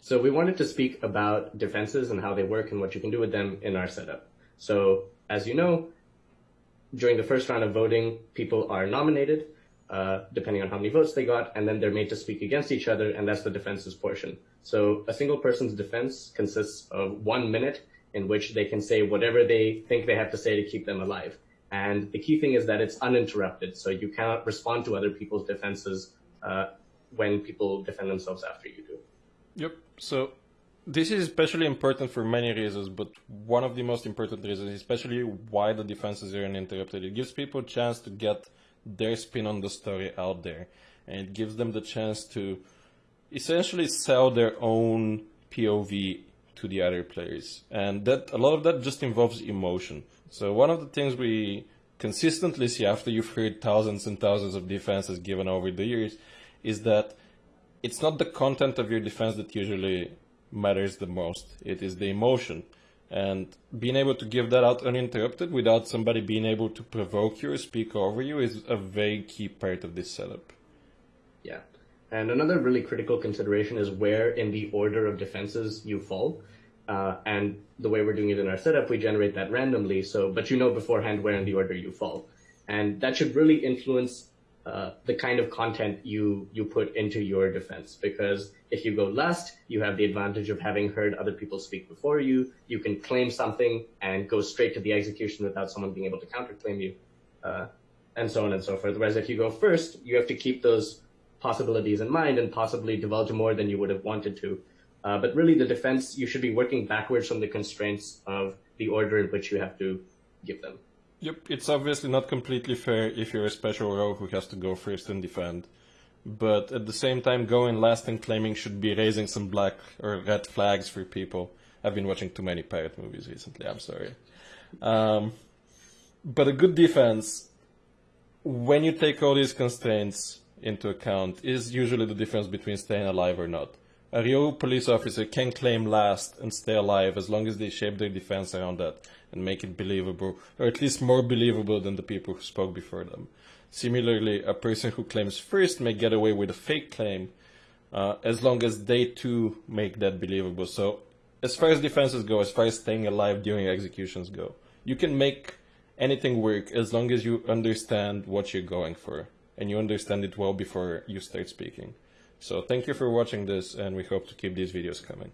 So we wanted to speak about defenses and how they work and what you can do with them in our setup. So as you know, during the first round of voting, people are nominated, depending on how many votes they got, and then they're made to speak against each other, and that's the defenses portion. So a single person's defense consists of 1 minute in which they can say whatever they think they have to say to keep them alive. And the key thing is that it's uninterrupted, so you cannot respond to other people's defenses when people defend themselves after you do. Yep. So this is especially important for many reasons, but one of the most important reasons, especially why the defenses are uninterrupted, it gives people a chance to get their spin on the story out there, and it gives them the chance to essentially sell their own POV to the other players, and that a lot of that just involves emotion. So one of the things we consistently see after you've heard thousands and thousands of defenses given over the years is that it's not the content of your defense that usually matters the most. It is the emotion. And being able to give that out uninterrupted without somebody being able to provoke you or speak over you is a very key part of this setup. Yeah. And another really critical consideration is where in the order of defenses you fall. And the way we're doing it in our setup, we generate that randomly. But you know beforehand where in the order you fall. And that should really influence the kind of content you put into your defense, because if you go last, you have the advantage of having heard other people speak before you. You can claim something and go straight to the execution without someone being able to counterclaim you, and so on and so forth. Whereas if you go first, you have to keep those possibilities in mind and possibly divulge more than you would have wanted to. But really the defense, you should be working backwards from the constraints of the order in which you have to give them. Yep, it's obviously not completely fair if you're a special rogue who has to go first and defend. But at the same time, going last and claiming should be raising some black or red flags for people. I've been watching too many pirate movies recently, I'm sorry. But a good defense, when you take all these constraints into account, is usually the difference between staying alive or not. A real police officer can claim last and stay alive as long as they shape their defense around that and make it believable, or at least more believable than the people who spoke before them. Similarly, a person who claims first may get away with a fake claim as long as they too make that believable. So as far as defenses go, as far as staying alive during executions go, you can make anything work as long as you understand what you're going for and you understand it well before you start speaking. So thank you for watching this, and we hope to keep these videos coming.